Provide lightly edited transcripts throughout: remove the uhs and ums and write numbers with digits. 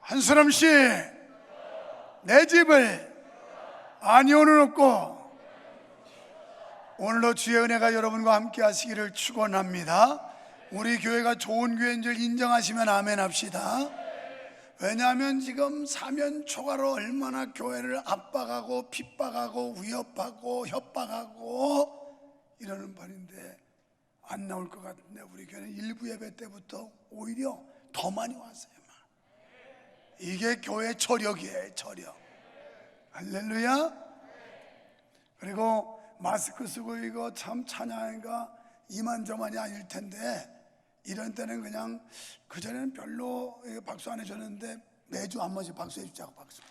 한수람 씨, 내 집을 아니오는 없고 오늘도 주의 은혜가 여러분과 함께 하시기를 축원합니다. 우리 교회가 좋은 교회인 줄 인정하시면 아멘 합시다. 왜냐하면 지금 사면 초과로 얼마나 교회를 압박하고 핍박하고 위협하고 협박하고 이러는 판인데 안 나올 것 같은데, 우리 교회는 일부 예배 때부터 오히려 더 많이 왔어요. 이게 교회 저력이에요, 저력. 할렐루야. 그리고 마스크 쓰고 이거 참 찬양이가 이만저만이 아닐 텐데, 이런 때는 그냥, 그전에는 별로 박수 안 해줬는데 매주 한 번씩 박수 해주자고. 박수.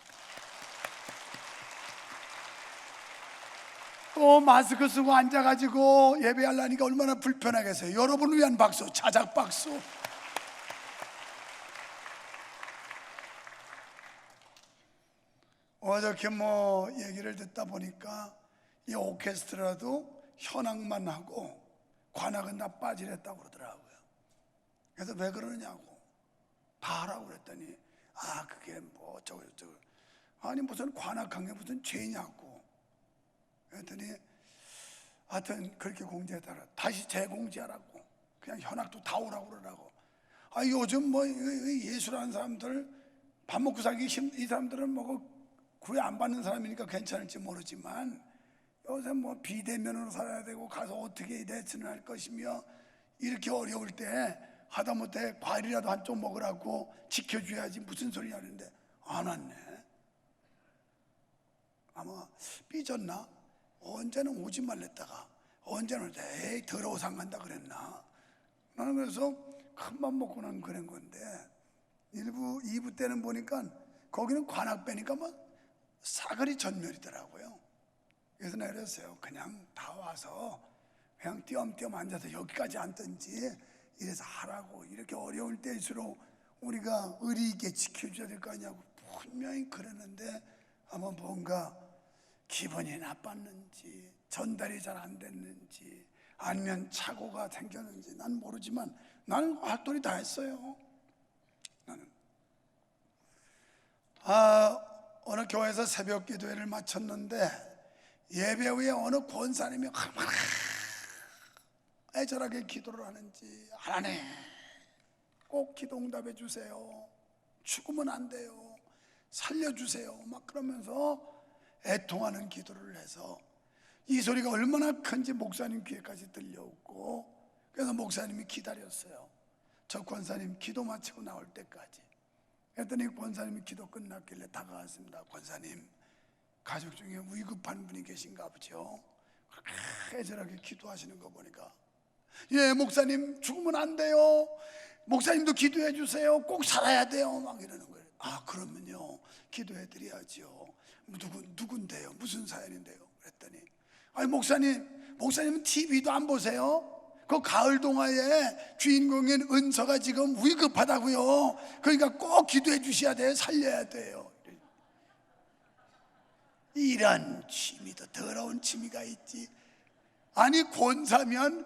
또 마스크 쓰고 앉아가지고 예배하려니까 얼마나 불편하겠어요. 여러분을 위한 박수, 자작 박수. 어저께 뭐 얘기를 듣다 보니까 이 오케스트라도 현악만 하고 관악은 다 빠지랬다고 그러더라고요. 그래서 왜 그러느냐고 다 하라고 그랬더니, 그게 뭐 저거 아니 무슨 관악한 게 무슨 죄냐고. 그랬더니 하여튼 그렇게 공지했다가 다시 재공지하라고, 그냥 현악도 다 오라고 그러라고. 요즘 뭐 예술하는 사람들 밥 먹고 살기 이 사람들은 뭐 구애 안 받는 사람이니까 괜찮을지 모르지만, 요새 뭐 비대면으로 살아야 되고 가서 어떻게 레슨을 할 것이며, 이렇게 어려울 때 하다못해 과일이라도 한쪽 먹으라고 지켜줘야지 무슨 소리 하는데 안 왔네. 아마 삐졌나? 언제는 오지 말랬다가 언제는 에이 더러워서 안 간다 그랬나? 나는 그래서 큰맘 먹고는 그런 건데, 2부 때는 보니까 거기는 관악 빼니까 막 사거리 전멸이더라고요. 그래서 내가 그랬어요. 그냥 다 와서 그냥 띄엄띄엄 앉아서 여기까지 앉든지 이래서 하라고. 이렇게 어려울 때일수록 우리가 의리 있게 지켜줘야 될 거 아니냐고 분명히 그랬는데, 아마 뭔가 기분이 나빴는지 전달이 잘 안 됐는지 아니면 착오가 생겼는지 난 모르지만 나는 할 도리 다 했어요. 나는 어느 교회에서 새벽 기도회를 마쳤는데, 예배 후에 어느 권사님이 얼마나 애절하게 기도를 하는지 안 하네. 꼭 기도 응답해 주세요. 죽으면 안 돼요. 살려주세요. 막 그러면서 애통하는 기도를 해서 이 소리가 얼마나 큰지 목사님 귀에까지 들려오고, 그래서 목사님이 기다렸어요. 저 권사님 기도 마치고 나올 때까지. 그랬더니 권사님이 기도 끝났길래 다가왔습니다. 권사님, 가족 중에 위급한 분이 계신가 보죠? 그렇게 애절하게 기도하시는 거 보니까, 예 목사님 죽으면 안 돼요. 목사님도 기도해 주세요. 꼭 살아야 돼요. 막 이러는 거예요. 그러면요 기도해 드려야죠. 누군데요? 무슨 사연인데요? 그랬더니, 목사님은 TV도 안 보세요? 그 가을 동화의 주인공인 은서가 지금 위급하다고요. 그러니까 꼭 기도해 주셔야 돼요. 살려야 돼요. 이런 취미도 더러운 취미가 있지. 아니 권사면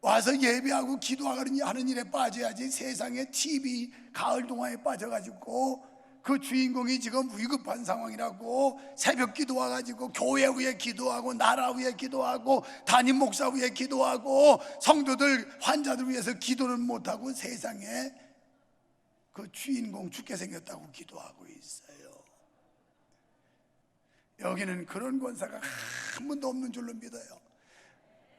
와서 예배하고 기도하는 일에 빠져야지, 세상에 TV 가을 동화에 빠져가지고 그 주인공이 지금 위급한 상황이라고 새벽 기도 와가지고 교회 위에 기도하고 나라 위에 기도하고 담임 목사 위에 기도하고 성도들 환자들 위해서 기도는 못하고 세상에 그 주인공 죽게 생겼다고 기도하고 있어요. 여기는 그런 권사가 한 번도 없는 줄로 믿어요.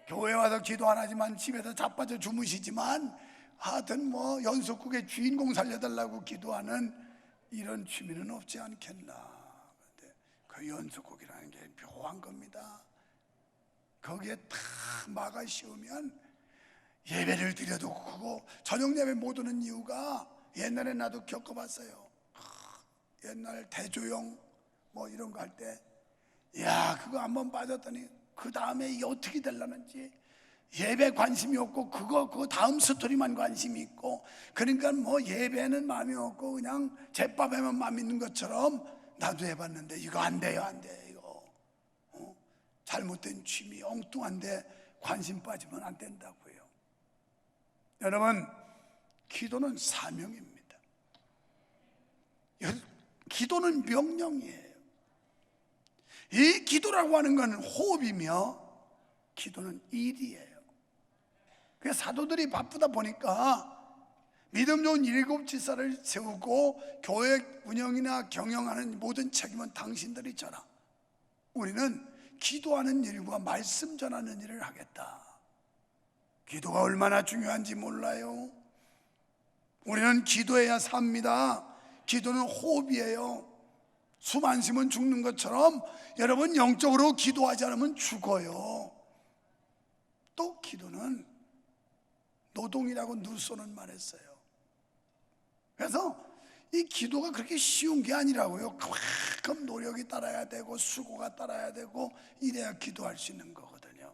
교회 와서 기도 안 하지만 집에서 자빠져 주무시지만 하여튼 뭐 연속국의 주인공 살려달라고 기도하는 이런 취미는 없지 않겠나. 그런데 그 연속국이라는 게 묘한 겁니다. 거기에 다 막아 씌우면 예배를 드려도 그거 저녁 예배 못 오는 이유가, 옛날에 나도 겪어봤어요. 옛날 대조영 뭐 이런 거 할 때, 그거 한번 빠졌더니 그 다음에 이게 어떻게 되려는지 예배 관심이 없고 그거 다음 스토리만 관심이 있고, 그러니까 뭐 예배는 마음이 없고 그냥 제밥에만 마음 있는 것처럼 나도 해봤는데 이거 안 돼요. 안 돼. 이거 잘못된 취미, 엉뚱한데 관심 빠지면 안 된다고요. 여러분, 기도는 사명입니다. 기도는 명령이에요. 이 기도라고 하는 건 호흡이며 기도는 일이에요. 그래서 사도들이 바쁘다 보니까 믿음 좋은 7 지사를 세우고 교회 운영이나 경영하는 모든 책임은 당신들이 져라. 우리는 기도하는 일과 말씀 전하는 일을 하겠다. 기도가 얼마나 중요한지 몰라요. 우리는 기도해야 삽니다. 기도는 호흡이에요. 숨 안 쉬면 죽는 것처럼 여러분 영적으로 기도하지 않으면 죽어요. 또 기도는 노동이라고 누소는 말했어요. 그래서 이 기도가 그렇게 쉬운 게 아니라고요. 그만큼 노력이 따라야 되고 수고가 따라야 되고 이래야 기도할 수 있는 거거든요.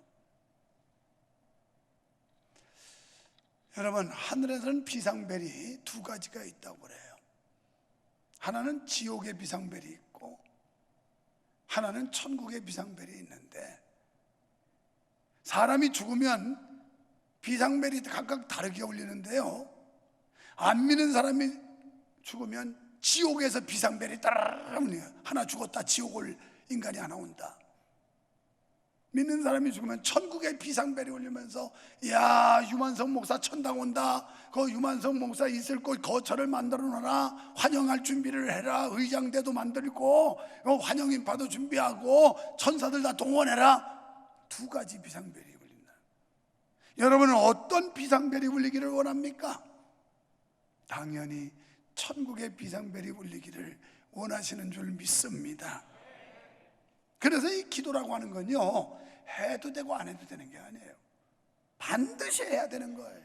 여러분, 하늘에서는 비상벨이 2가지가 있다고 그래요. 하나는 지옥의 비상벨이 있고 하나는 천국의 비상벨이 있는데, 사람이 죽으면 비상벨이 각각 다르게 울리는데요, 안 믿는 사람이 죽으면 지옥에서 비상벨이 따라라라 울려요. 하나 죽었다 지옥 올 인간이 하나 온다. 믿는 사람이 죽으면 천국의 비상벨이 울리면서, 야, 유만성 목사 천당 온다. 그 유만성 목사 있을 곳 거처를 만들어 놔라. 환영할 준비를 해라. 의장대도 만들고 환영인파도 준비하고 천사들 다 동원해라. 2가지 비상벨이 울린다. 여러분은 어떤 비상벨이 울리기를 원합니까? 당연히 천국의 비상벨이 울리기를 원하시는 줄 믿습니다. 그래서 이 기도라고 하는 건요, 해도 되고 안 해도 되는 게 아니에요. 반드시 해야 되는 거예요.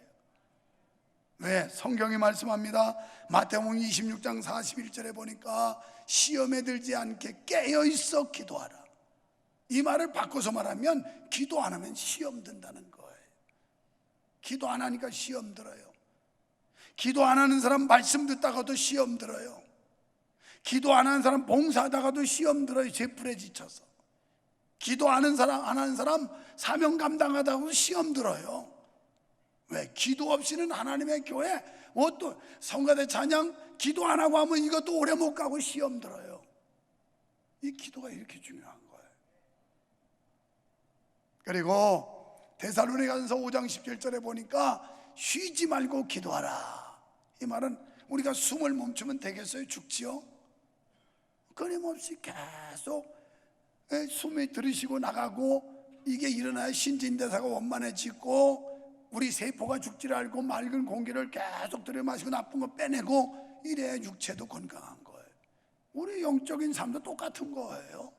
왜? 성경이 말씀합니다. 마태복음 26장 41절에 보니까 시험에 들지 않게 깨어있어 기도하라. 이 말을 바꿔서 말하면 기도 안 하면 시험 든다는 거예요. 기도 안 하니까 시험 들어요. 기도 안 하는 사람 말씀 듣다가도 시험 들어요. 기도 안 하는 사람 봉사하다가도 시험 들어요. 제풀에 지쳐서. 기도 안 하는 사람 사명 감당하다가도 시험 들어요. 왜? 기도 없이는 하나님의 교회, 또 성가대 찬양 기도 안 하고 하면 이것도 오래 못 가고 시험 들어요. 이 기도가 이렇게 중요한 거예요. 그리고 데살로니가전서 5장 17절에 보니까 쉬지 말고 기도하라. 이 말은 우리가 숨을 멈추면 되겠어요? 죽지요? 끊임없이 계속 숨이 들이쉬고 나가고, 이게 일어나야 신진대사가 원만해지고 우리 세포가 죽지를 않고 맑은 공기를 계속 들여마시고 나쁜 거 빼내고, 이래야 육체도 건강한 거예요. 우리 영적인 삶도 똑같은 거예요.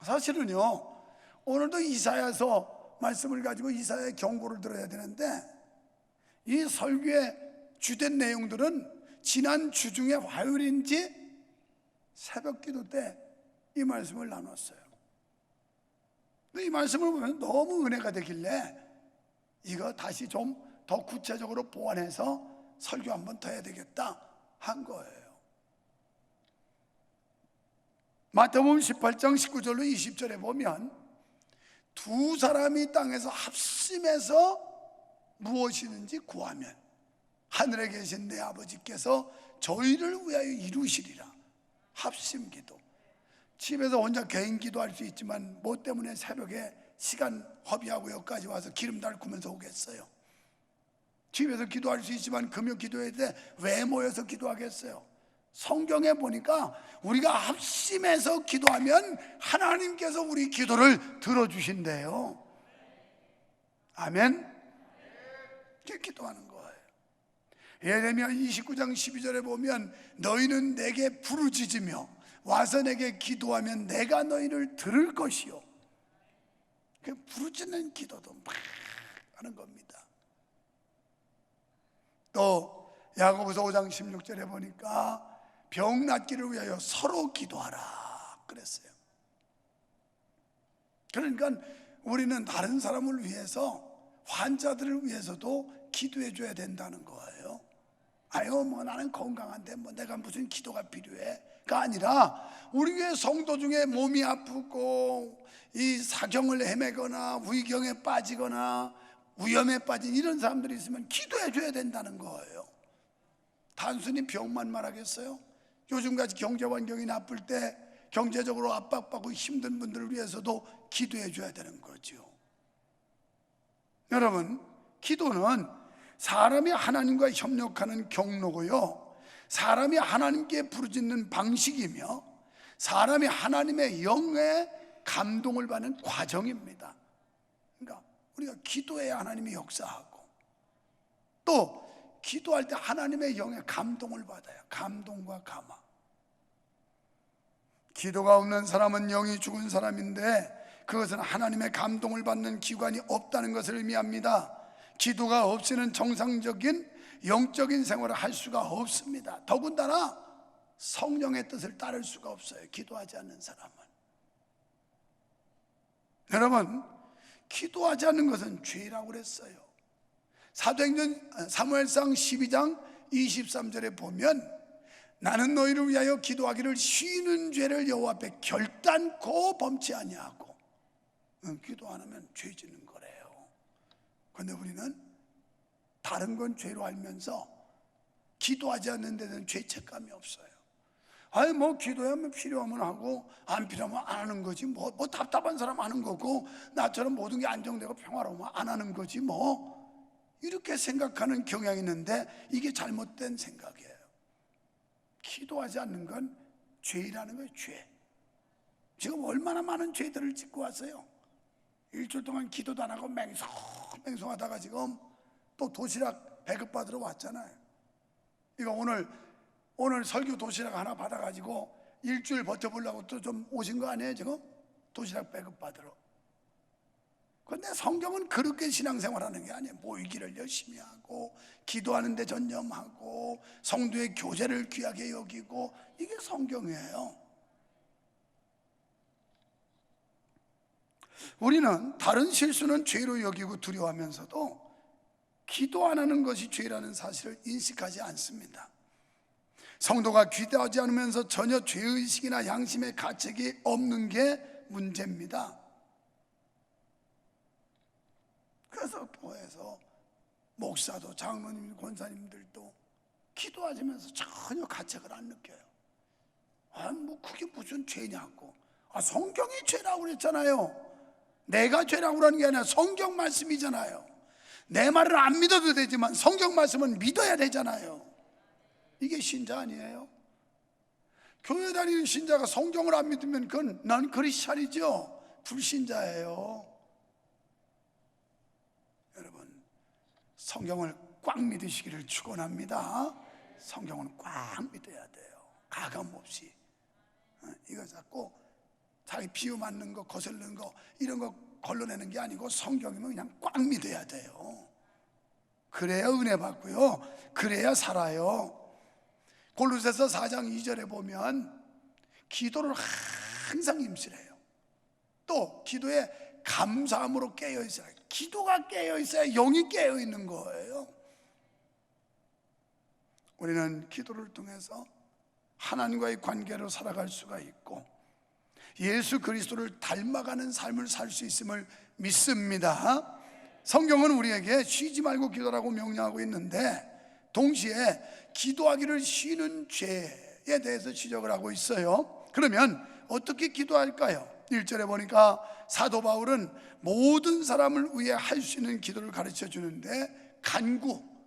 사실은요, 오늘도 이사야서 말씀을 가지고 이사야의 경고를 들어야 되는데, 이 설교의 주된 내용들은 지난 주 중에 화요일인지 새벽 기도 때 이 말씀을 나눴어요. 근데 이 말씀을 보면 너무 은혜가 되길래 이거 다시 좀 더 구체적으로 보완해서 설교 한번 더 해야 되겠다 한 거예요. 마태복음 18장 19절로 20절에 보면, 2 사람이 땅에서 합심해서 무엇이든지 구하면 하늘에 계신 내 아버지께서 저희를 위하여 이루시리라. 합심 기도. 집에서 혼자 개인 기도할 수 있지만 뭐 때문에 새벽에 시간 허비하고 여기까지 와서 기름 달구면서 오겠어요? 집에서 기도할 수 있지만 금요 기도회 때 왜 모여서 기도하겠어요? 성경에 보니까 우리가 합심해서 기도하면 하나님께서 우리 기도를 들어주신대요. 아멘. 이렇게 기도하는 거예요. 예레미야 29장 12절에 보면, 너희는 내게 부르짖으며 와서 내게 기도하면 내가 너희를 들을 것이요. 그 부르짖는 기도도 막 하는 겁니다. 또 야고보서 5장 16절에 보니까 병 낫기를 위하여 서로 기도하라 그랬어요. 그러니까 우리는 다른 사람을 위해서, 환자들을 위해서도 기도해 줘야 된다는 거예요. 아유, 뭐 나는 건강한데 뭐 내가 무슨 기도가 필요해?가 아니라, 우리 교회 성도 중에 몸이 아프고 이 사경을 헤매거나 위경에 빠지거나 위험에 빠진 이런 사람들이 있으면 기도해 줘야 된다는 거예요. 단순히 병만 말하겠어요? 요즘같이 경제 환경이 나쁠 때 경제적으로 압박받고 힘든 분들을 위해서도 기도해 줘야 되는 거죠. 여러분, 기도는 사람이 하나님과 협력하는 경로고요, 사람이 하나님께 부르짖는 방식이며 사람이 하나님의 영에 감동을 받는 과정입니다. 그러니까 우리가 기도해야 하나님이 역사하고, 또 기도할 때 하나님의 영에 감동을 받아요. 감동과 감화. 기도가 없는 사람은 영이 죽은 사람인데, 그것은 하나님의 감동을 받는 기관이 없다는 것을 의미합니다. 기도가 없이는 정상적인 영적인 생활을 할 수가 없습니다. 더군다나 성령의 뜻을 따를 수가 없어요, 기도하지 않는 사람은. 여러분, 기도하지 않는 것은 죄라고 그랬어요. 사도행전 사무엘상 12장 23절에 보면, 나는 너희를 위하여 기도하기를 쉬는 죄를 여호와 앞에 결단코 범치 아니하고. 기도 안 하면 죄 짓는 거래요. 그런데 우리는 다른 건 죄로 알면서 기도하지 않는 데는 죄책감이 없어요. 아니 뭐 기도하면 필요하면 하고 안 필요하면 안 하는 거지 뭐 답답한 사람 하는 거고, 나처럼 모든 게 안정되고 평화로우면 안 하는 거지 뭐, 이렇게 생각하는 경향이 있는데 이게 잘못된 생각이에요. 기도하지 않는 건 죄라는 거예요, 죄. 지금 얼마나 많은 죄들을 짓고 왔어요. 일주일 동안 기도도 안 하고 맹성하다가 지금 또 도시락 배급받으러 왔잖아요. 이거 오늘 설교 도시락 하나 받아가지고 일주일 버텨보려고 또 좀 오신 거 아니에요, 지금? 도시락 배급받으러. 그런데 성경은 그렇게 신앙생활하는 게 아니에요. 모이기를 열심히 하고 기도하는 데 전념하고 성도의 교제를 귀하게 여기고, 이게 성경이에요. 우리는 다른 실수는 죄로 여기고 두려워하면서도 기도 안 하는 것이 죄라는 사실을 인식하지 않습니다. 성도가 기도하지 않으면서 전혀 죄의식이나 양심의 가책이 없는 게 문제입니다. 그래서 교회에서 목사도 장로님, 권사님들도 기도하시면서 전혀 가책을 안 느껴요. 뭐 그게 무슨 죄냐고. 성경이 죄라고 그랬잖아요. 내가 죄라고 그러는 게 아니라 성경 말씀이잖아요. 내 말을 안 믿어도 되지만 성경 말씀은 믿어야 되잖아요. 이게 신자 아니에요? 교회 다니는 신자가 성경을 안 믿으면 그건 난 크리스찬이죠, 불신자예요. 여러분, 성경을 꽉 믿으시기를 축원합니다. 성경은 꽉 믿어야 돼요, 가감 없이. 이거 자꾸 자기 비유 맞는 거, 거슬리는 거 이런 거 걸러내는 게 아니고 성경이면 그냥 꽉 믿어야 돼요. 그래야 은혜 받고요, 그래야 살아요. 골로새서 4장 2절에 보면 기도를 항상 힘쓰래요. 또 기도에 감사함으로 깨어 있어요. 기도가 깨어 있어야 영이 깨어 있는 거예요. 우리는 기도를 통해서 하나님과의 관계로 살아갈 수가 있고 예수 그리스도를 닮아가는 삶을 살 수 있음을 믿습니다. 성경은 우리에게 쉬지 말고 기도라고 명령하고 있는데, 동시에 기도하기를 쉬는 죄에 대해서 지적을 하고 있어요. 그러면 어떻게 기도할까요? 1절에 보니까 사도 바울은 모든 사람을 위해 할 수 있는 기도를 가르쳐 주는데,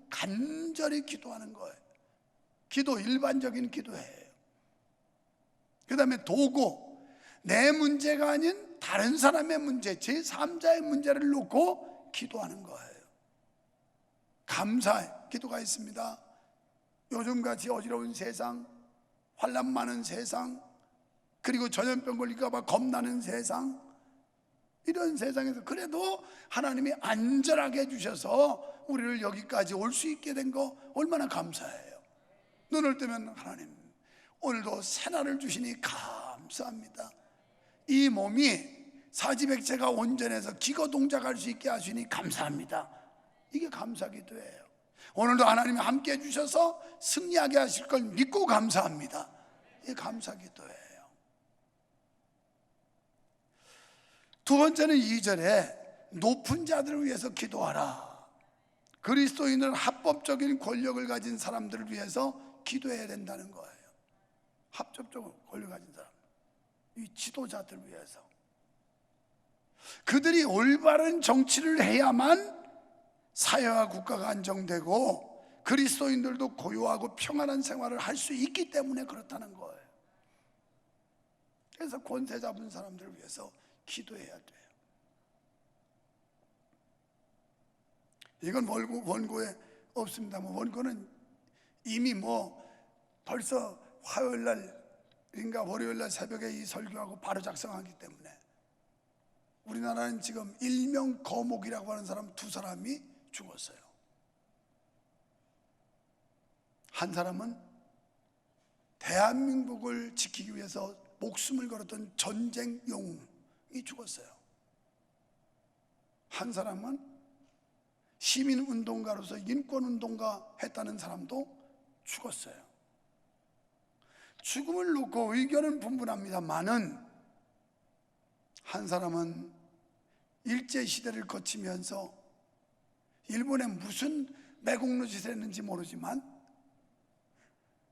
간절히 기도하는 거예요. 기도, 일반적인 기도예요. 그 다음에 도고, 내 문제가 아닌 다른 사람의 문제, 제3자의 문제를 놓고 기도하는 거예요. 감사의 기도가 있습니다. 요즘같이 어지러운 세상, 환난 많은 세상, 그리고 전염병 걸릴까 봐 겁나는 세상, 이런 세상에서 그래도 하나님이 안전하게 해주셔서 우리를 여기까지 올 수 있게 된 거 얼마나 감사해요. 눈을 뜨면 하나님 오늘도 새날을 주시니 감사합니다. 이 몸이 사지백체가 온전해서 기거 동작할 수 있게 하시니 감사합니다. 이게 감사기도예요. 오늘도 하나님이 함께 해주셔서 승리하게 하실 걸 믿고 감사합니다. 이게 감사기도예요. 두 번째는 2절에 높은 자들을 위해서 기도하라. 그리스도인은 합법적인 권력을 가진 사람들을 위해서 기도해야 된다는 거예요. 합법적인 권력을 가진 사람, 이 지도자들을 위해서. 그들이 올바른 정치를 해야만 사회와 국가가 안정되고 그리스도인들도 고요하고 평안한 생활을 할 수 있기 때문에 그렇다는 거예요. 그래서 권세 잡은 사람들을 위해서 기도해야 돼요. 이건 원고에 없습니다만, 원고는 이미 벌써 화요일 날인가 월요일 날 새벽에 이 설교하고 바로 작성하기 때문에. 우리나라는 지금 일명 거목이라고 하는 사람 2사람이 죽었어요. 한 사람은 대한민국을 지키기 위해서 목숨을 걸었던 전쟁 영웅이 죽었어요. 한 사람은 시민운동가로서 인권운동가 했다는 사람도 죽었어요. 죽음을 놓고 의견은 분분합니다만은, 한 사람은 일제시대를 거치면서 일본에 무슨 매국노 짓을 했는지 모르지만,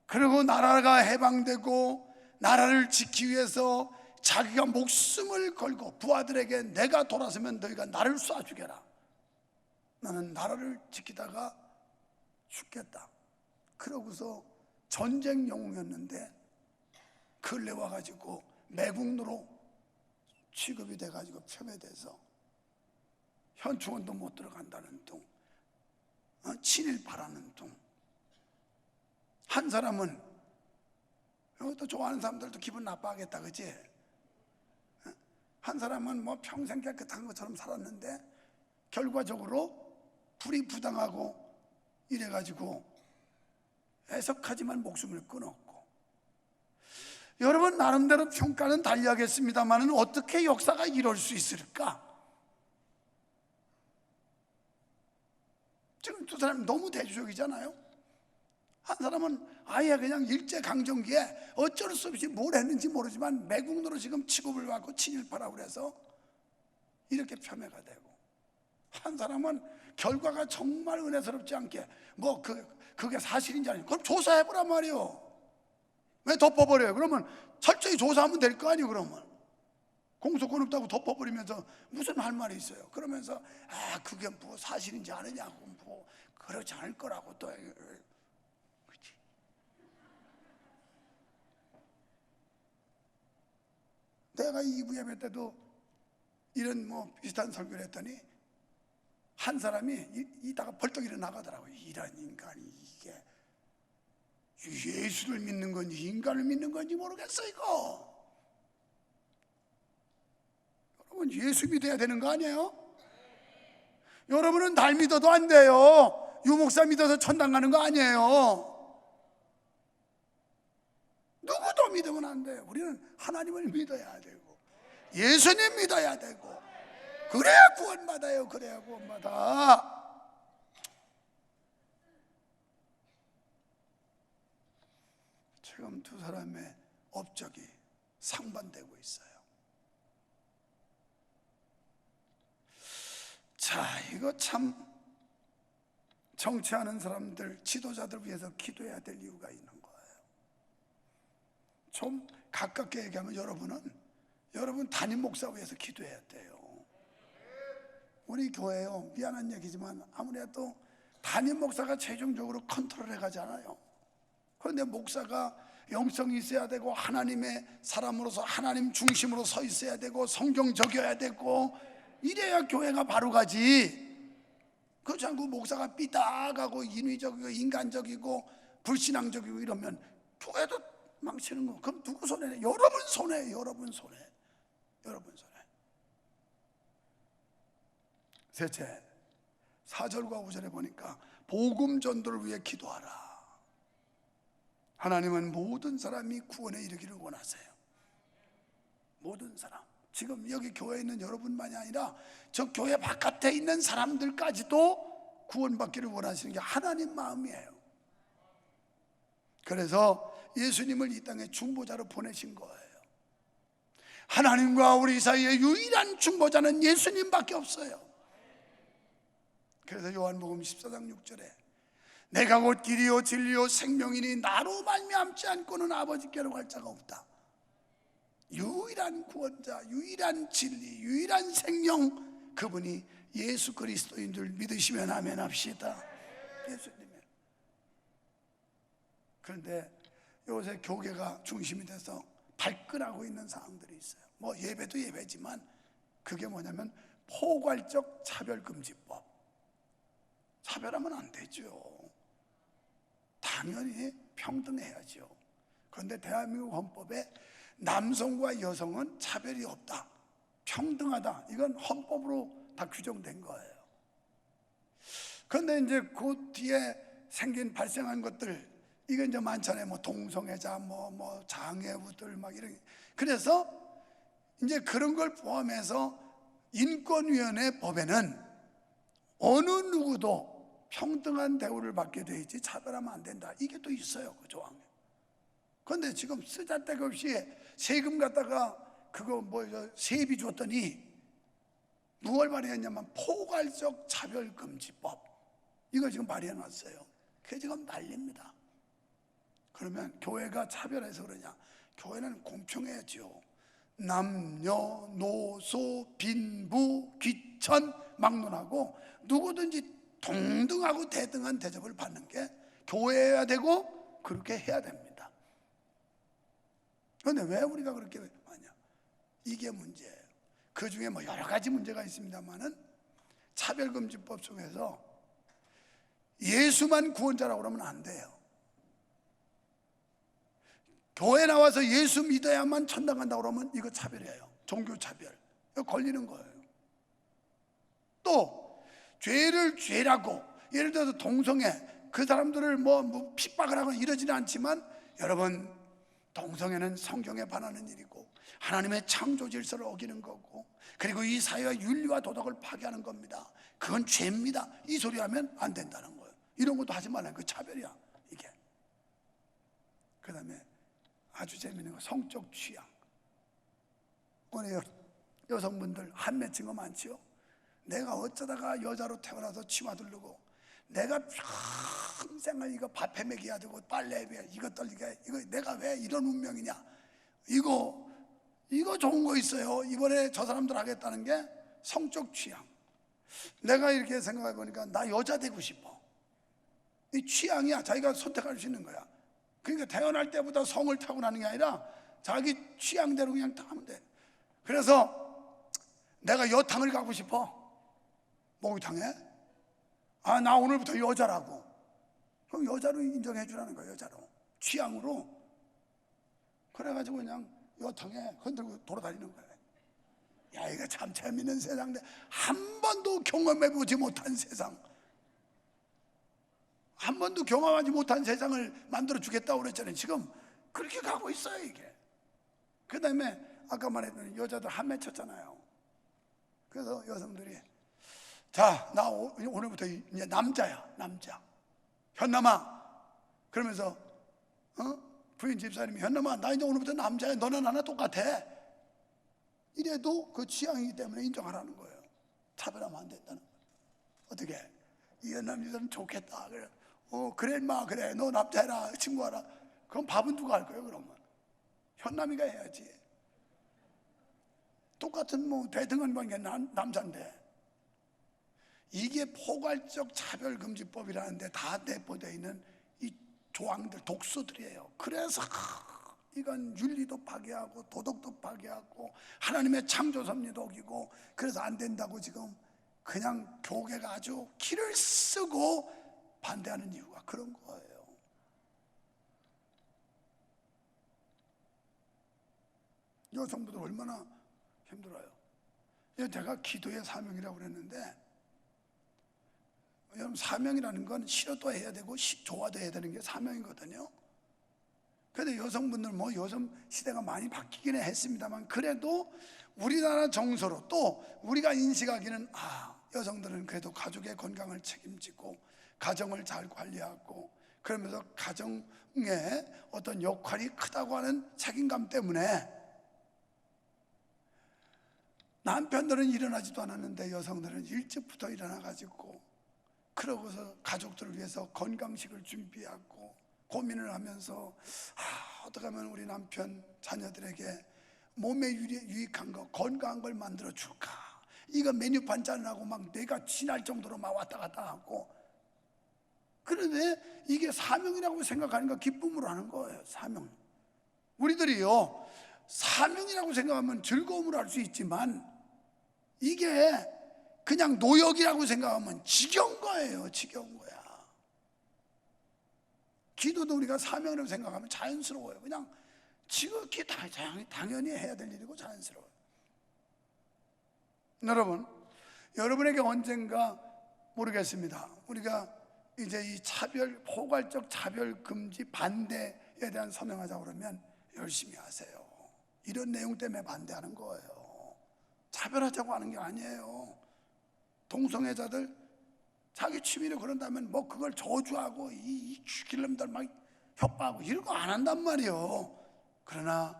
그리고 나라가 해방되고 나라를 지키기 위해서 자기가 목숨을 걸고 부하들에게 내가 돌아서면 너희가 나를 쏴주게라, 나는 나라를 지키다가 죽겠다, 그러고서 전쟁 영웅이었는데 근래 와가지고 매국노로 취급이 돼가지고 표매돼서 현충원도 못 들어간다는 둥, 친일파라는 둥. 한 사람은, 이것도 좋아하는 사람들도 기분 나빠하겠다, 그치? 한 사람은 평생 깨끗한 것처럼 살았는데 결과적으로 불이 부당하고 이래가지고 애석하지만 목숨을 끊었고. 여러분, 나름대로 평가는 달리하겠습니다만 어떻게 역사가 이럴 수 있을까? 지금 2사람이 너무 대조적이잖아요. 한 사람은 아예 그냥 일제강점기에 어쩔 수 없이 뭘 했는지 모르지만 매국노로 지금 취급을 받고 친일파라고 그래서 이렇게 폄훼가 되고, 한 사람은 결과가 정말 은혜스럽지 않게 그게 사실인지 아닌지 그럼 조사해보란 말이에요. 왜 덮어버려요? 그러면 철저히 조사하면 될 거 아니에요. 그러면 공소권 없다고 덮어버리면서 무슨 할 말이 있어요? 그러면서 그게 사실인지 아니냐고 그렇지 않을 거라고 또. 그치? 내가 2부 예배 때도 이런 비슷한 설교를 했더니 한 사람이 이따가 벌떡 일어나가더라고요. 이런 인간이 이게 예수를 믿는 건지 인간을 믿는 건지 모르겠어 이거. 여러분, 예수 믿어야 되는 거 아니에요? 여러분은 날 믿어도 안 돼요. 유목사 믿어서 천당 가는 거 아니에요. 누구도 믿으면 안 돼요. 우리는 하나님을 믿어야 되고 예수님 믿어야 되고, 그래야 구원받아요. 그래야 구원받아. 지금 2사람의 업적이 상반되고 있어요. 자, 이거 참 정치하는 사람들, 지도자들 위해서 기도해야 될 이유가 있는 거예요. 좀 가깝게 얘기하면 여러분 담임 목사 위해서 기도해야 돼요. 우리 교회요, 미안한 얘기지만 아무래도 담임 목사가 최종적으로 컨트롤해 가잖아요. 그런데 목사가 영성이 있어야 되고 하나님의 사람으로서 하나님 중심으로 서 있어야 되고 성경 적여야 되고 이래야 교회가 바로 가지. 그렇지 않고 목사가 삐딱하고 인위적이고 인간적이고 불신앙적이고 이러면 교회도 망치는 거. 그럼 누구 손에? 여러분 손에. 여러분 손에. 여러분 손에. 셋째, 4절과 5절에 보니까 복음 전도를 위해 기도하라. 하나님은 모든 사람이 구원에 이르기를 원하세요. 모든 사람. 지금 여기 교회에 있는 여러분만이 아니라 저 교회 바깥에 있는 사람들까지도 구원받기를 원하시는 게 하나님 마음이에요. 그래서 예수님을 이 땅에 중보자로 보내신 거예요. 하나님과 우리 사이의 유일한 중보자는 예수님밖에 없어요. 그래서 요한복음 14장 6절에 내가 곧 길이요 진리요 생명이니 나로 말미암지 않고는 아버지께로 갈 자가 없다. 유일한 구원자, 유일한 진리, 유일한 생명, 그분이 예수 그리스도인 줄 믿으시면 아멘 합시다. 예수님의. 그런데 요새 교계가 중심이 돼서 발끈하고 있는 사항들이 있어요. 뭐 예배도 예배지만 그게 뭐냐면 포괄적 차별금지법. 차별하면 안 되죠. 당연히 평등해야죠. 그런데 대한민국 헌법에 남성과 여성은 차별이 없다, 평등하다, 이건 헌법으로 다 규정된 거예요. 그런데 이제 그 뒤에 발생한 것들, 이게 이제 많잖아요. 뭐 동성애자, 뭐 장애우들 막 이런. 그래서 이제 그런 걸 포함해서 인권위원회 법에는 어느 누구도 평등한 대우를 받게 돼 있지 차별하면 안 된다, 이게 또 있어요, 그 조항에. 그런데 지금 쓰잘데가 없이 세금 갖다가 그거 세비 줬더니 누굴 발의했냐면 포괄적 차별금지법, 이거 지금 발의해 놨어요. 그게 지금 난립니다. 그러면 교회가 차별해서 그러냐? 교회는 공평해야죠. 남녀, 노소, 빈부, 귀천 막론하고 누구든지 동등하고 대등한 대접을 받는 게 교회여야 되고 그렇게 해야 됩니다. 그런데 왜 우리가 그렇게 하냐? 이게 문제예요. 그 중에 뭐 여러 가지 문제가 있습니다만은 차별금지법 속에서 예수만 구원자라고 그러면 안 돼요. 교회 나와서 예수 믿어야만 천당 간다고 그러면 이거 차별이에요. 종교차별. 이거 걸리는 거예요. 또 죄를 죄라고, 예를 들어서 동성애, 그 사람들을 뭐 핍박을 하거나 이러지는 않지만, 여러분, 동성애는 성경에 반하는 일이고 하나님의 창조 질서를 어기는 거고, 그리고 이 사회의 윤리와 도덕을 파괴하는 겁니다. 그건 죄입니다. 이 소리 하면 안 된다는 거예요. 이런 것도 하지 말라는 거, 차별이야 이게. 그 다음에 아주 재미있는 거, 성적 취향. 오늘 여성분들 한 맺힌 거 많지요? 내가 어쩌다가 여자로 태어나서 치마 두르고, 내가 평생을 이거 밥해 먹여야 되고 빨래 해야 이거 떨리게, 이거 내가 왜 이런 운명이냐, 이거 좋은 거 있어요. 이번에 저 사람들 하겠다는 게 성적 취향. 내가 이렇게 생각해 보니까 나 여자 되고 싶어. 이 취향이야. 자기가 선택할 수 있는 거야. 그러니까 태어날 때부터 성을 타고나는 게 아니라 자기 취향대로 그냥 하면 돼. 그래서 내가 여탕을 가고 싶어. 목욕탕에? 아, 나 오늘부터 여자라고. 그럼 여자로 인정해 주라는 거야. 여자로, 취향으로. 그래가지고 그냥 여탕에 흔들고 돌아다니는 거야. 야, 이거 참 재밌는 세상인데, 한 번도 경험해보지 못한 세상, 한 번도 경험하지 못한 세상을 만들어 주겠다고 그랬잖아요. 지금 그렇게 가고 있어요, 이게. 그 다음에 아까 말했던 여자들 한 맺혔잖아요. 그래서 여성들이, 자, 나 오늘부터 이제 남자야, 남자. 현남아. 그러면서 부인 집사님이, 현남아, 나 이제 오늘부터 남자야. 너나 나나 똑같아. 이래도 그 취향이기 때문에 인정하라는 거예요. 차별하면 안 된다는 거예요. 어떻게? 이 현남이들은 좋겠다. 그래. 그래 인마, 그래, 너 남자해라, 친구하라. 그럼 밥은 누가 할 거예요? 그러면 현남이가 해야지. 똑같은 뭐 대등한 관계, 남자인데. 이게 포괄적 차별금지법이라는데 다 내포되어 있는 이 조항들, 독소들이에요. 그래서 이건 윤리도 파괴하고 도덕도 파괴하고 하나님의 창조 섭리도 어기고, 그래서 안 된다고 지금 그냥 교계가 아주 기를 쓰고 반대하는 이유가 그런 거예요. 여성분들 얼마나 힘들어요. 제가 기도의 사명이라고 그랬는데, 여러분, 사명이라는 건 싫어도 해야 되고 좋아도 해야 되는 게 사명이거든요. 그런데 여성분들 뭐 요즘 시대가 많이 바뀌기는 했습니다만, 그래도 우리나라 정서로 또 우리가 인식하기는, 여성들은 그래도 가족의 건강을 책임지고 가정을 잘 관리하고, 그러면서 가정의 어떤 역할이 크다고 하는 책임감 때문에 남편들은 일어나지도 않았는데 여성들은 일찍부터 일어나가지고 그러고서 가족들을 위해서 건강식을 준비하고 고민을 하면서 어떻게 하면 우리 남편 자녀들에게 몸에 유익한 거, 건강한 걸 만들어 줄까. 이거 메뉴판 짜느라고 막 뇌가 지날 정도로 막 왔다 갔다 하고, 그런데 이게 사명이라고 생각하니까 기쁨으로 하는 거예요. 사명. 우리들이요, 사명이라고 생각하면 즐거움으로 할 수 있지만 이게 그냥 노역이라고 생각하면 지겨운 거예요. 지겨운 거야. 기도도 우리가 사명이라고 생각하면 자연스러워요. 그냥 지극히 당연히 해야 될 일이고 자연스러워요. 여러분, 여러분에게 언젠가 모르겠습니다. 우리가 이제 이 포괄적 차별 금지 반대에 대한 서명하자고 그러면 열심히 하세요. 이런 내용 때문에 반대하는 거예요. 차별하자고 하는 게 아니에요. 동성애자들 자기 취미로 그런다면 뭐 그걸 저주하고 이 죽일놈들 막 협박하고 이런 거 안 한단 말이에요. 그러나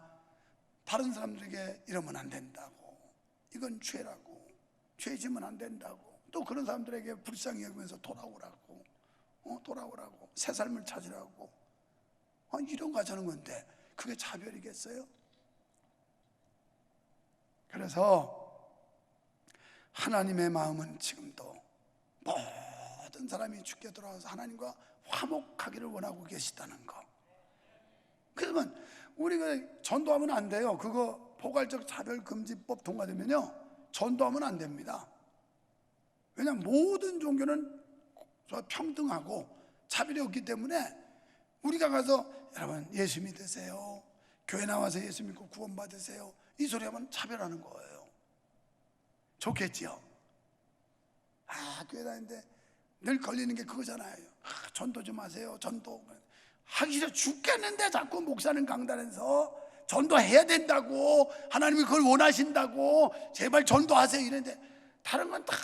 다른 사람들에게 이러면 안 된다고, 이건 죄라고, 죄지면 안 된다고, 또 그런 사람들에게 불쌍히 여기면서 돌아오라고, 돌아오라고, 새 삶을 찾으라고, 이런 거 하자는 건데 그게 차별이겠어요? 그래서 하나님의 마음은 지금도 모든 사람이 죽게 돌아와서 하나님과 화목하기를 원하고 계시다는 거. 그러면 우리가 전도하면 안 돼요. 그거 포괄적 차별금지법 통과되면요, 전도하면 안 됩니다. 왜냐하면 모든 종교는 평등하고 차별이 없기 때문에 우리가 가서 여러분 예수 믿으세요, 교회 나와서 예수 믿고 구원 받으세요, 이 소리 하면 차별하는 거예요. 좋겠지요? 교회 다니는데 늘 걸리는 게 그거잖아요. 전도 좀 하세요. 전도 하기 싫어 죽겠는데 자꾸 목사는 강단에서 전도해야 된다고, 하나님이 그걸 원하신다고, 제발 전도하세요 이랬는데 다른 건 다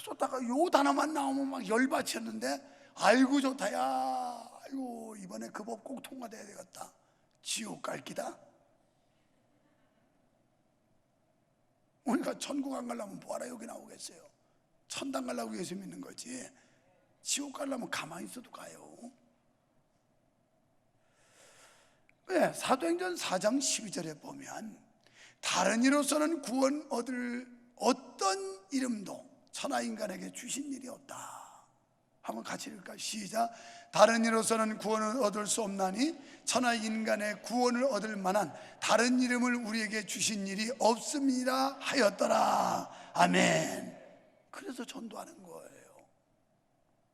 쏟다가 요 단어만 나오면 막 열받쳤는데, 아이고 좋다야, 아이고 이번에 그 법 꼭 통과돼야 되겠다. 지옥 갈 기다. 우리가 천국 안 가려면 뭐하라 여기 나오겠어요? 천당 가려고 예수 믿는 거지, 지옥 가려면 가만히 있어도 가요. 왜? 사도행전 4장 12절에 보면 다른 이로서는 구원 얻을 어떤 이름도 천하 인간에게 주신 일이 없다. 한번 같이 읽을까요? 시작. 다른 이로서는 구원을 얻을 수 없나니 천하 인간의 구원을 얻을 만한 다른 이름을 우리에게 주신 일이 없습니다 하였더라. 아멘. 그래서 전도하는 거예요.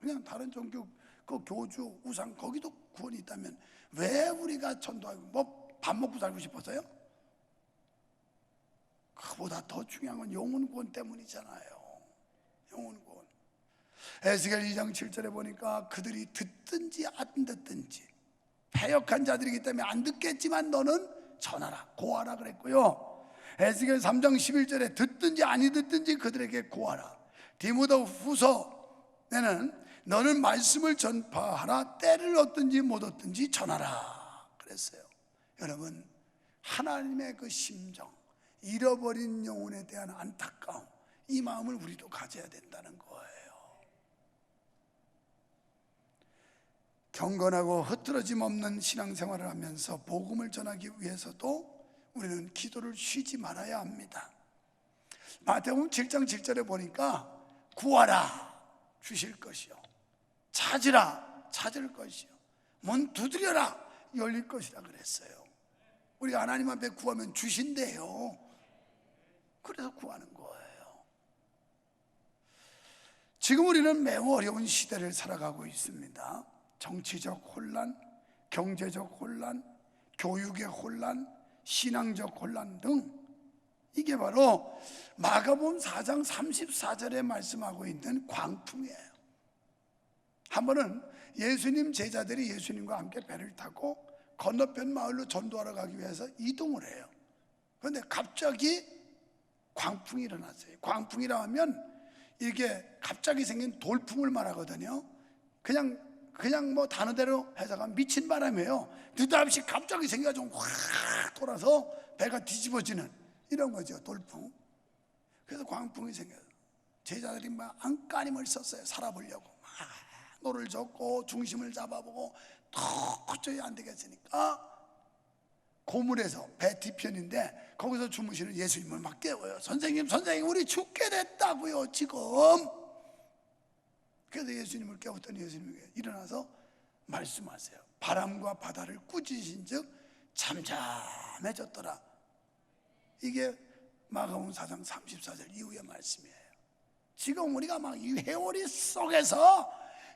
그냥 다른 종교 그 교주 우상 거기도 구원이 있다면 왜 우리가 전도하고 뭐 밥 먹고 살고 싶어서요? 그보다 더 중요한 건 영혼 구원 때문이잖아요. 영혼 구원. 에스겔 2장 7절에 보니까 그들이 듣든지 안 듣든지 패역한 자들이기 때문에 안 듣겠지만 너는 전하라, 고하라 그랬고요. 에스겔 3장 11절에 듣든지 아니 듣든지 그들에게 고하라. 디모데 후서에는 너는 말씀을 전파하라, 때를 얻든지 못 얻든지 전하라 그랬어요. 여러분, 하나님의 그 심정, 잃어버린 영혼에 대한 안타까움, 이 마음을 우리도 가져야 된다는 거예요. 경건하고 흐트러짐 없는 신앙생활을 하면서 복음을 전하기 위해서도 우리는 기도를 쉬지 말아야 합니다. 마태복음 7장 7절에 보니까 구하라 주실 것이요, 찾으라 찾을 것이요, 문 두드려라 열릴 것이라 그랬어요. 우리가 하나님 앞에 구하면 주신대요. 그래서 구하는 거예요. 지금 우리는 매우 어려운 시대를 살아가고 있습니다. 정치적 혼란, 경제적 혼란, 교육의 혼란, 신앙적 혼란 등, 이게 바로 마가복음 4장 34절에 말씀하고 있는 광풍이에요. 한 번은 예수님 제자들이 예수님과 함께 배를 타고 건너편 마을로 전도하러 가기 위해서 이동을 해요. 그런데 갑자기 광풍이 일어났어요. 광풍이라 하면 이게 갑자기 생긴 돌풍을 말하거든요. 그냥 뭐 단어대로 해석하면 미친 바람이에요. 느닷없이 갑자기 생겨가지고 확 돌아서 배가 뒤집어지는 이런 거죠, 돌풍. 그래서 광풍이 생겨요. 제자들이 막 안간힘을 썼어요. 살아보려고 막 노를 젓고 중심을 잡아보고 도저히 안 되겠으니까 고물에서 배 뒤편인데 거기서 주무시는 예수님을 막 깨워요. 선생님 우리 죽게 됐다고요 지금. 그래서 예수님을 깨웠더니 예수님이 일어나서 말씀하세요. 바람과 바다를 꾸짖으신 즉 잠잠해졌더라. 이게 마가복음 4장 34절 이후의 말씀이에요. 지금 우리가 막 이 회오리 속에서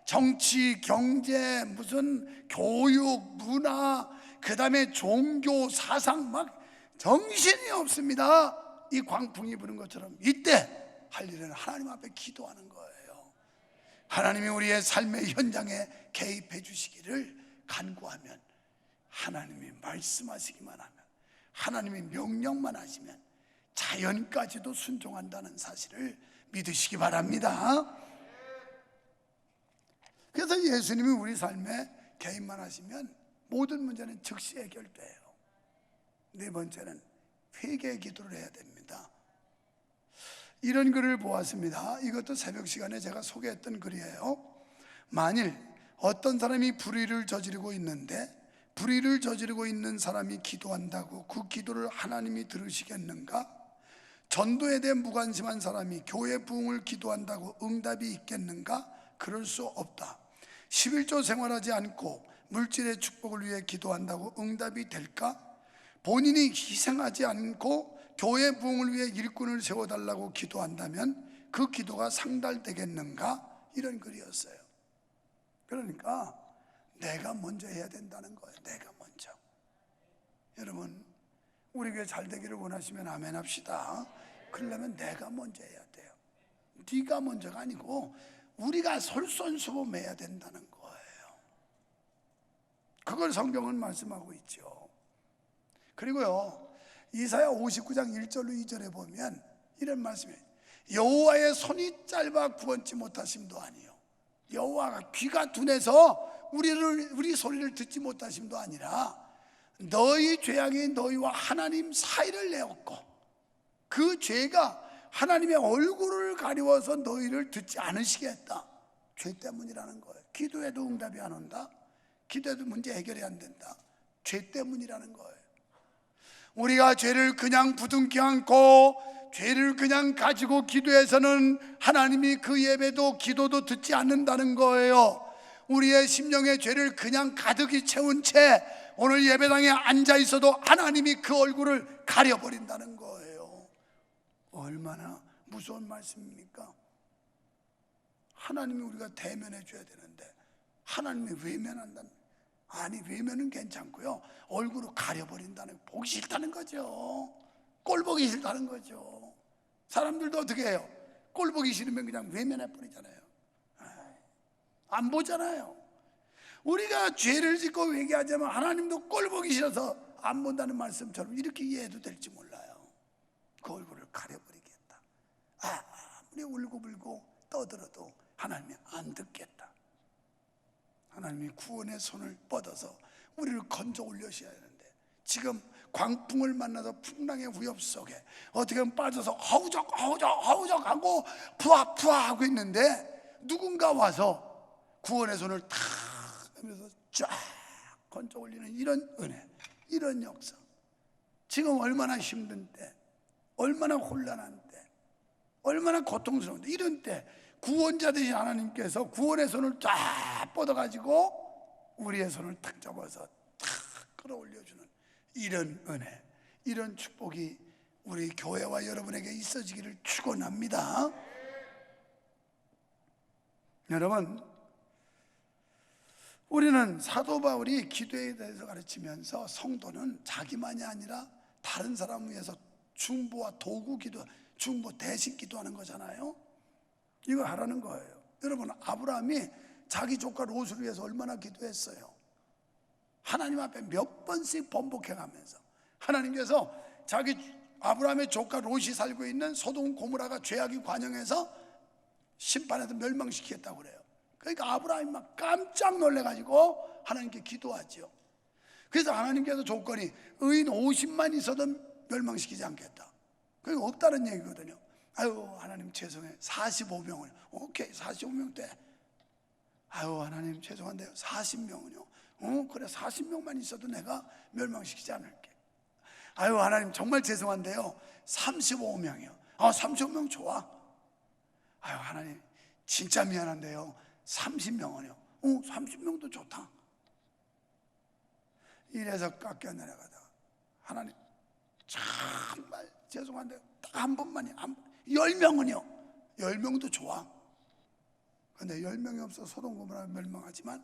정치, 경제, 무슨 교육, 문화, 그 다음에 종교, 사상 막 정신이 없습니다. 이 광풍이 부는 것처럼 이때 할 일은 하나님 앞에 기도하는 거예요. 하나님이 우리의 삶의 현장에 개입해 주시기를 간구하면, 하나님이 말씀하시기만 하면, 하나님이 명령만 하시면 자연까지도 순종한다는 사실을 믿으시기 바랍니다. 그래서 예수님이 우리 삶에 개입만 하시면 모든 문제는 즉시 해결돼요. 네 번째는 회개 기도를 해야 됩니다. 이런 글을 보았습니다. 이것도 새벽 시간에 제가 소개했던 글이에요. 만일 어떤 사람이 불의를 저지르고 있는데 불의를 저지르고 있는 사람이 기도한다고 그 기도를 하나님이 들으시겠는가? 전도에 대해 무관심한 사람이 교회 부흥을 기도한다고 응답이 있겠는가? 그럴 수 없다. 11조 생활하지 않고 물질의 축복을 위해 기도한다고 응답이 될까? 본인이 희생하지 않고 교회 부흥을 위해 일꾼을 세워달라고 기도한다면 그 기도가 상달되겠는가? 이런 글이었어요. 그러니까 내가 먼저 해야 된다는 거예요. 내가 먼저. 여러분, 우리 교회 잘 되기를 원하시면 아멘 합시다. 그러려면 내가 먼저 해야 돼요. 네가 먼저가 아니고 우리가 솔선수범해야 된다는 거예요. 그걸 성경은 말씀하고 있죠. 그리고요, 이사야 59장 1절로 2절에 보면 이런 말씀이에요. 여호와의 손이 짧아 구원치 못하심도 아니요, 여호와가 귀가 둔해서 우리 소리를 듣지 못하심도 아니라 너희 죄악이 너희와 하나님 사이를 내었고 그 죄가 하나님의 얼굴을 가리워서 너희를 듣지 않으시게 했다. 죄 때문이라는 거예요. 기도해도 응답이 안 온다. 기도해도 문제 해결이 안 된다. 죄 때문이라는 거예요. 우리가 죄를 그냥 부둥켜 안고 죄를 그냥 가지고 기도해서는 하나님이 그 예배도 기도도 듣지 않는다는 거예요. 우리의 심령의 죄를 그냥 가득히 채운 채 오늘 예배당에 앉아 있어도 하나님이 그 얼굴을 가려버린다는 거예요. 얼마나 무서운 말씀입니까? 하나님이 우리가 대면해 줘야 되는데 하나님이 외면한다는, 아니 외면은 괜찮고요, 얼굴을 가려버린다는, 보기 싫다는 거죠. 꼴 보기 싫다는 거죠. 사람들도 어떻게 해요? 꼴 보기 싫으면 그냥 외면해 버리잖아요. 안 보잖아요. 우리가 죄를 짓고 회개하자면 하나님도 꼴 보기 싫어서 안 본다는 말씀처럼 이렇게 이해해도 될지 몰라요. 그 얼굴을 가려버리겠다. 아무리 울고불고 떠들어도 하나님이 안 듣겠다. 하나님이 구원의 손을 뻗어서 우리를 건져 올려셔야 하는데 지금 광풍을 만나서 풍랑의 위협 속에 어떻게 보면 빠져서 허우적 하고 푸아 하고 있는데 누군가 와서 구원의 손을 탁 하면서 쫙 건져 올리는 이런 은혜, 이런 역사. 지금 얼마나 힘든 때, 얼마나 혼란한 때, 얼마나 고통스러운데 이런 때 구원자 되신 하나님께서 구원의 손을 쫙 뻗어가지고 우리의 손을 탁 잡아서 탁 끌어올려주는 이런 은혜, 이런 축복이 우리 교회와 여러분에게 있어지기를 축원합니다. 여러분, 우리는 사도 바울이 기도에 대해서 가르치면서 성도는 자기만이 아니라 다른 사람을 위해서 중보와 도구 기도, 중보 대신 기도하는 거잖아요. 이거 하라는 거예요. 여러분, 아브라함이 자기 조카 롯을 위해서 얼마나 기도했어요. 하나님 앞에 몇 번씩 번복해가면서 하나님께서 자기 아브라함의 조카 롯이 살고 있는 소돔 고모라가 죄악이 관영해서 심판해서 멸망시키겠다고 그래요. 그러니까 아브라함이 막 깜짝 놀래가지고 하나님께 기도하죠. 그래서 하나님께서 조건이 의인 50만 있어도 멸망시키지 않겠다. 그게 없다는 얘기거든요. 아유, 하나님 죄송해요. 45명을. 오케이, 45명 때 아유 하나님 죄송한데요, 40명은요 그래 40명만 있어도 내가 멸망시키지 않을게. 아유 하나님 정말 죄송한데요 35명이요. 35명 좋아. 아유 하나님 진짜 미안한데요 30명은요 30명도 좋다. 이래서 깎여 내려가다가 하나님 정말 죄송한데 딱 한 번만이 10명은요 10명도 좋아. 근데 10명이 없어 소돔 고모라 멸망하지만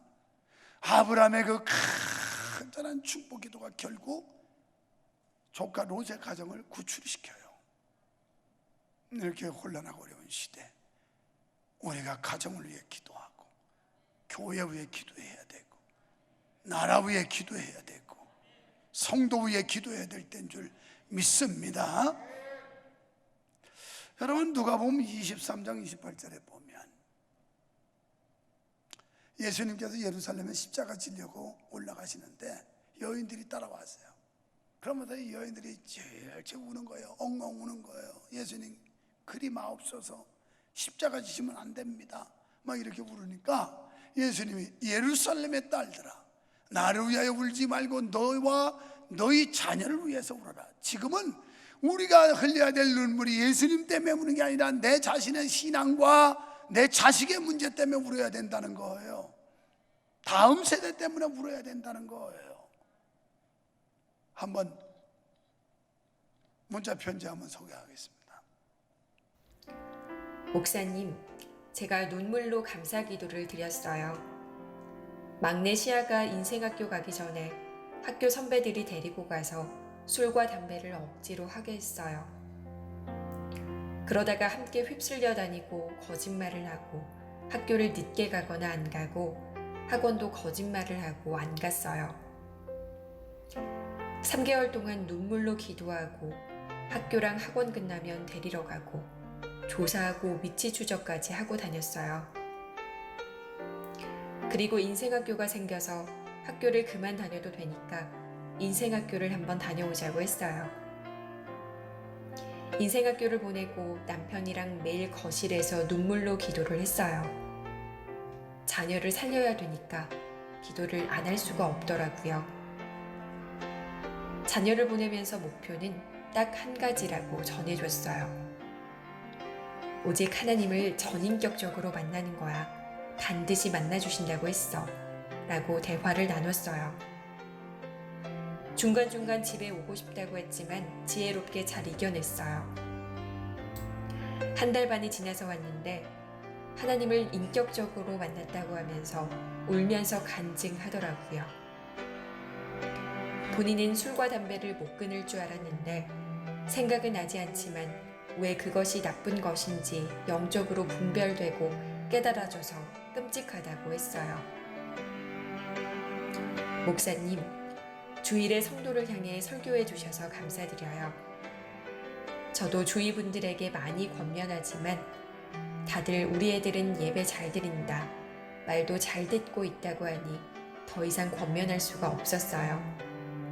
아브라함의 그 간절한 축복 기도가 결국 조카 롯의 가정을 구출시켜요. 이렇게 혼란하고 어려운 시대 우리가 가정을 위해 기도하고 교회 위해 기도해야 되고 나라 위해 기도해야 되고 성도 위해 기도해야 될 때인 줄 믿습니다. 여러분 누가복음 23장 28절에 보면 예수님께서 예루살렘에 십자가 지려고 올라가시는데 여인들이 따라왔어요. 그러면서 이 여인들이 질질 우는 거예요. 엉엉 우는 거예요. 예수님 그리 마옵소서, 십자가 지시면 안 됩니다. 막 이렇게 울으니까 예수님이 예루살렘의 딸들아 나를 위하여 울지 말고 너와 너희 자녀를 위해서 울어라. 지금은 우리가 흘려야 될 눈물이 예수님 때문에 우는 게 아니라 내 자신의 신앙과 내 자식의 문제 때문에 울어야 된다는 거예요. 다음 세대 때문에 울어야 된다는 거예요. 한번 문자 편지 한번 소개하겠습니다. 목사님, 제가 눈물로 감사 기도를 드렸어요. 막내 시아가 인생학교 가기 전에 학교 선배들이 데리고 가서 술과 담배를 억지로 하게 했어요. 그러다가 함께 휩쓸려 다니고 거짓말을 하고 학교를 늦게 가거나 안 가고 학원도 거짓말을 하고 안 갔어요. 3개월 동안 눈물로 기도하고 학교랑 학원 끝나면 데리러 가고 조사하고 위치 추적까지 하고 다녔어요. 그리고 인생학교가 생겨서 학교를 그만 다녀도 되니까 인생학교를 한번 다녀오자고 했어요. 인생학교를 보내고 남편이랑 매일 거실에서 눈물로 기도를 했어요. 자녀를 살려야 되니까 기도를 안 할 수가 없더라고요. 자녀를 보내면서 목표는 딱 한 가지라고 전해줬어요. 오직 하나님을 전인격적으로 만나는 거야. 반드시 만나주신다고 했어. 라고 대화를 나눴어요. 중간중간 집에 오고 싶다고 했지만 지혜롭게 잘 이겨냈어요. 한 달 반이 지나서 왔는데 하나님을 인격적으로 만났다고 하면서 울면서 간증하더라고요. 본인은 술과 담배를 못 끊을 줄 알았는데 생각은 나지 않지만 왜 그것이 나쁜 것인지 영적으로 분별되고 깨달아져서 끔찍하다고 했어요. 목사님, 주일에 성도를 향해 설교해 주셔서 감사드려요. 저도 주위 분들에게 많이 권면하지만 다들 우리 애들은 예배 잘 드린다, 말도 잘 듣고 있다고 하니 더 이상 권면할 수가 없었어요.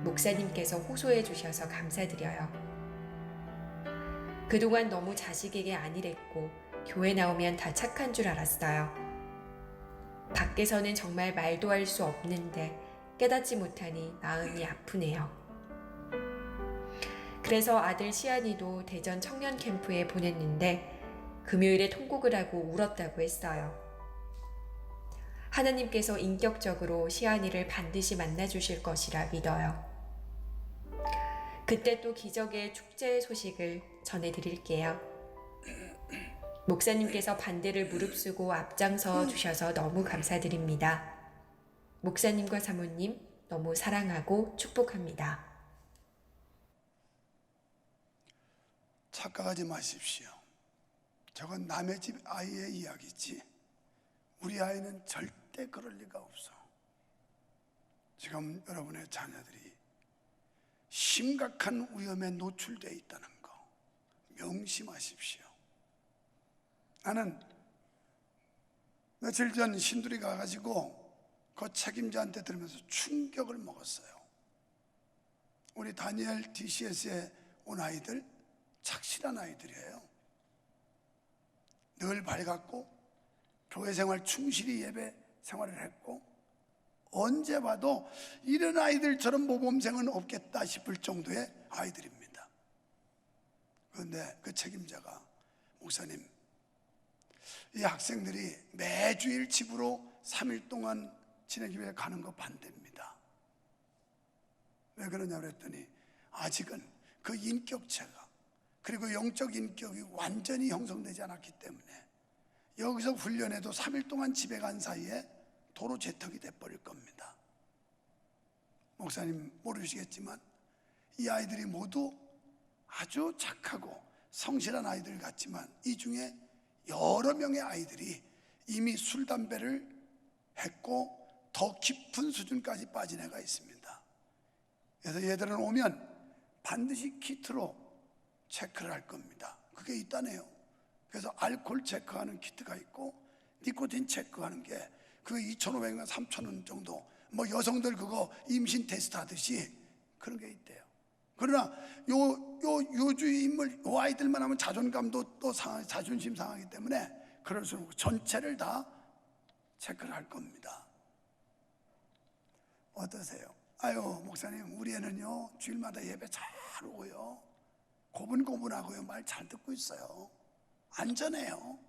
목사님께서 호소해 주셔서 감사드려요. 그동안 너무 자식에게 안일했고 교회 나오면 다 착한 줄 알았어요. 밖에서는 정말 말도 할 수 없는데 깨닫지 못하니 마음이 아프네요. 그래서 아들 시안이도 대전 청년 캠프에 보냈는데 금요일에 통곡을 하고 울었다고 했어요. 하나님께서 인격적으로 시안이를 반드시 만나주실 것이라 믿어요. 그때 또 기적의 축제 소식을 전해드릴게요. 목사님께서 반대를 무릅쓰고 앞장서 주셔서 너무 감사드립니다. 목사님과 사모님 너무 사랑하고 축복합니다. 착각하지 마십시오. 저건 남의 집 아이의 이야기지 우리 아이는 절대 그럴 리가 없어. 지금 여러분의 자녀들이 심각한 위험에 노출되어 있다는 거 명심하십시오. 나는 며칠 전 신두리 가가지고 그 책임자한테 들으면서 충격을 먹었어요. 우리 다니엘 DCS에 온 아이들 착실한 아이들이에요. 늘 밝았고 교회 생활 충실히 예배 생활을 했고, 언제 봐도 이런 아이들처럼 모범생은 없겠다 싶을 정도의 아이들입니다. 그런데 그 책임자가, 목사님, 이 학생들이 매주일 집으로 3일 동안 지내기 위해 가는 거 반대입니다. 왜 그러냐 그랬더니 아직은 그 인격체가, 그리고 영적 인격이 완전히 형성되지 않았기 때문에 여기서 훈련해도 3일 동안 집에 간 사이에 도로 재턱이 돼버릴 겁니다. 목사님 모르시겠지만 이 아이들이 모두 아주 착하고 성실한 아이들 같지만 이 중에 여러 명의 아이들이 이미 술, 담배를 했고 더 깊은 수준까지 빠진 애가 있습니다. 그래서 얘들은 오면 반드시 키트로 체크를 할 겁니다. 그게 있다네요. 그래서 알코올 체크하는 키트가 있고 니코틴 체크하는 게 그게 2,500원, 3,000원 정도, 뭐 여성들 그거 임신 테스트 하듯이 그런 게 있대요. 그러나 요주의 인물, 요 아이들만 하면 자존감도 또 자존심 상하기 때문에 그럴 수 없고 전체를 다 체크를 할 겁니다. 어떠세요? 아유, 목사님, 우리 애는요 주일마다 예배 잘 오고요, 고분고분하고요, 말 잘 듣고 있어요. 안전해요.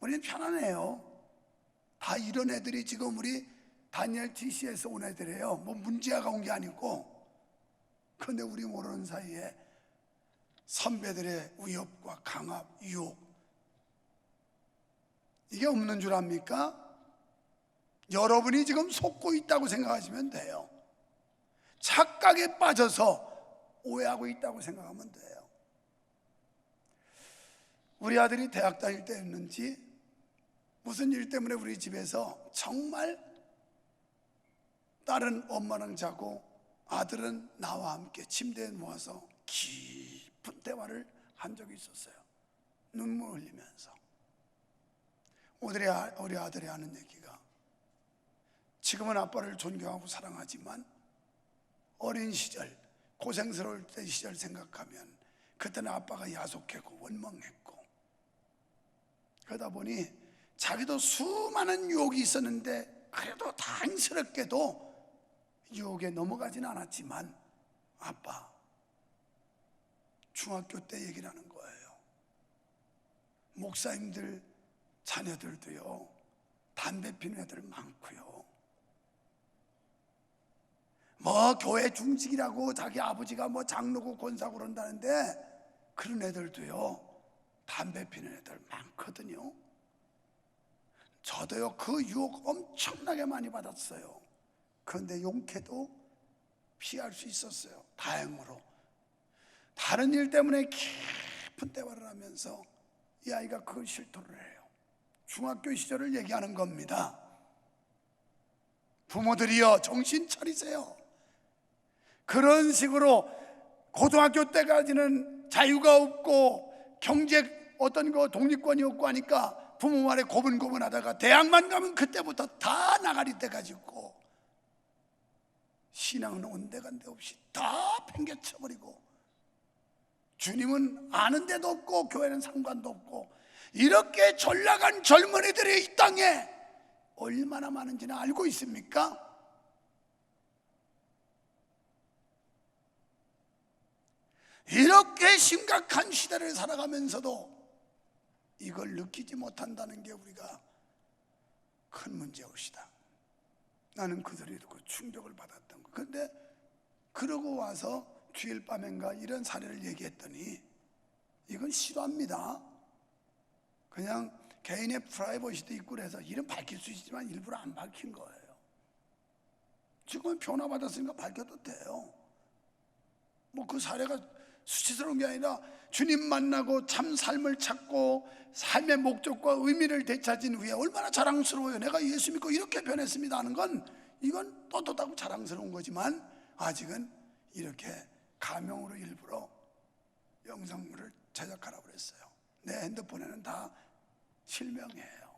우리는 편안해요. 다 이런 애들이 지금 우리 다니엘 TC에서 온 애들이에요. 뭐 문제아가 온 게 아니고. 그런데 우리 모르는 사이에 선배들의 위협과 강압, 유혹, 이게 없는 줄 압니까? 여러분이 지금 속고 있다고 생각하시면 돼요. 착각에 빠져서 오해하고 있다고 생각하면 돼요. 우리 아들이 대학 다닐 때였는지 무슨 일 때문에 우리 집에서 정말 딸은 엄마랑 자고 아들은 나와 함께 침대에 누워서 깊은 대화를 한 적이 있었어요. 눈물 흘리면서. 우리 아들이 하는 얘기가, 지금은 아빠를 존경하고 사랑하지만 어린 시절, 고생스러울 때 시절 생각하면 그때는 아빠가 야속했고 원망했고, 그러다 보니 자기도 수많은 유혹이 있었는데 그래도 다행스럽게도 유혹에 넘어가진 않았지만 아빠, 중학교 때 얘기를 하는 거예요. 목사님들 자녀들도요 담배 피는 애들 많고요, 뭐 교회 중직이라고 자기 아버지가 뭐 장로고 권사고 그런다는데 그런 애들도요 담배 피는 애들 많거든요. 저도요 그 유혹 엄청나게 많이 받았어요. 그런데 용케도 피할 수 있었어요. 다행으로. 다른 일 때문에 깊은 대화를 하면서 이 아이가 그걸 실토를 해요. 중학교 시절을 얘기하는 겁니다. 부모들이여 정신 차리세요. 그런 식으로 고등학교 때까지는 자유가 없고 경제 어떤 거 독립권이 없고 하니까 부모 말에 고분고분하다가 대학만 가면 그때부터 다 나가리 때까지 있고, 신앙은 온데간데 없이 다 팽개쳐버리고, 주님은 아는 데도 없고 교회는 상관도 없고, 이렇게 전락한 젊은이들이 이 땅에 얼마나 많은지는 알고 있습니까? 이렇게 심각한 시대를 살아가면서도 이걸 느끼지 못한다는 게 우리가 큰 문제옵시다. 나는 그들이 듣고 충격을 받았던 거. 그런데 그러고 와서 주일 밤엔가 이런 사례를 얘기했더니 이건 싫어합니다. 그냥 개인의 프라이버시도 있고 그래서 이름 밝힐 수 있지만 일부러 안 밝힌 거예요. 지금은 변화받았으니까 밝혀도 돼요. 뭐 그 사례가 수치스러운 게 아니라 주님 만나고 참 삶을 찾고 삶의 목적과 의미를 되찾은 후에 얼마나 자랑스러워요. 내가 예수 믿고 이렇게 변했습니다 하는 건, 이건 떳떳하고 자랑스러운 거지만 아직은 이렇게 가명으로 일부러 영상물을 제작하라고 그랬어요. 내 핸드폰에는 다 실명이에요.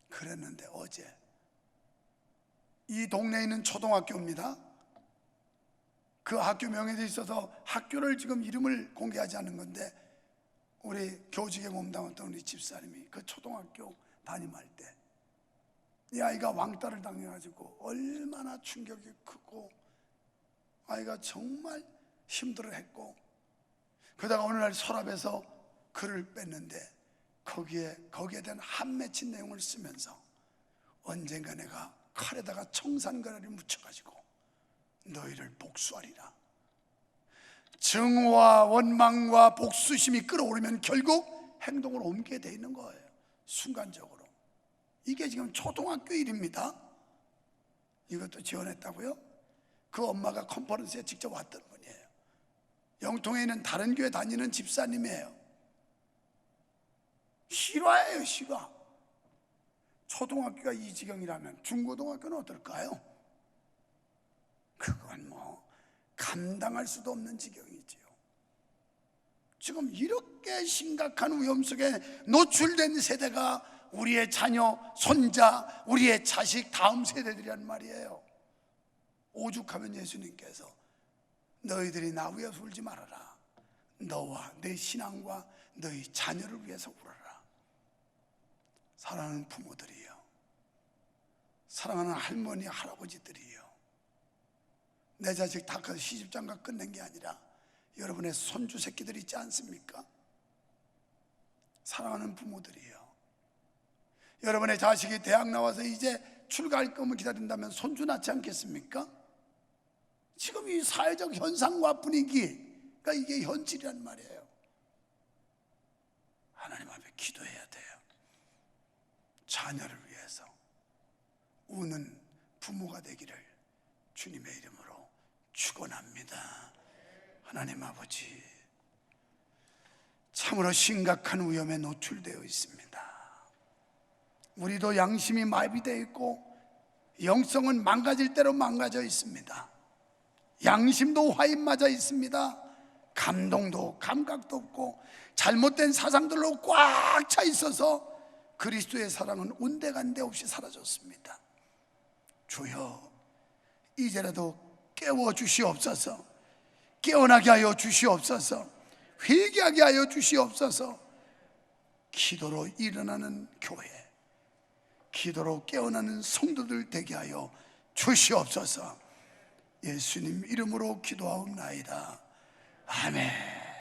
그랬는데 어제 이 동네에 있는 초등학교입니다. 그 학교 명예에 있어서 학교를 지금 이름을 공개하지 않는 건데, 우리 교직에 몸담았던 우리 집사님이 그 초등학교 담임할 때 이 아이가 왕따를 당해가지고 얼마나 충격이 크고 아이가 정말 힘들어했고, 그러다가 어느 날 서랍에서 글을 뺐는데 거기에 대한 한 맺힌 내용을 쓰면서 언젠가 내가 칼에다가 청산가리를 묻혀가지고 너희를 복수하리라. 증오와 원망과 복수심이 끓어오르면 결국 행동을 옮기게 돼 있는 거예요. 순간적으로. 이게 지금 초등학교 일입니다. 이것도 지원했다고요? 그 엄마가 컨퍼런스에 직접 왔던 분이에요. 영통에 있는 다른 교회 다니는 집사님이에요. 실화예요, 실화. 초등학교가 이 지경이라면 중고등학교는 어떨까요? 그건 뭐 감당할 수도 없는 지경이지요. 지금 이렇게 심각한 위험 속에 노출된 세대가 우리의 자녀, 손자, 우리의 자식, 다음 세대들이란 말이에요. 오죽하면 예수님께서 너희들이 나 위해서 울지 말아라. 너와 내 신앙과 너희 자녀를 위해서 울어라. 사랑하는 부모들이요, 사랑하는 할머니, 할아버지들이요, 내 자식 다 커서 시집장가 끝낸 게 아니라 여러분의 손주 새끼들 있지 않습니까? 사랑하는 부모들이요, 여러분의 자식이 대학 나와서 이제 출가할 거면 기다린다면 손주 낳지 않겠습니까? 지금 이 사회적 현상과 분위기가 이게 현실이란 말이에요. 하나님 앞에 기도해야 돼요. 자녀를 위해서 우는 부모가 되기를 주님의 이름으로 축원합니다. 하나님 아버지, 참으로 심각한 위험에 노출되어 있습니다. 우리도 양심이 마비되어 있고 영성은 망가질 대로 망가져 있습니다. 양심도 화인 맞아 있습니다. 감동도 감각도 없고 잘못된 사상들로 꽉 차 있어서 그리스도의 사랑은 온데간데 없이 사라졌습니다. 주여, 이제라도 깨워주시옵소서. 깨어나게 하여 주시옵소서. 회개하게 하여 주시옵소서. 기도로 일어나는 교회, 기도로 깨어나는 성도들 되게 하여 주시옵소서. 예수님 이름으로 기도하옵나이다. 아멘.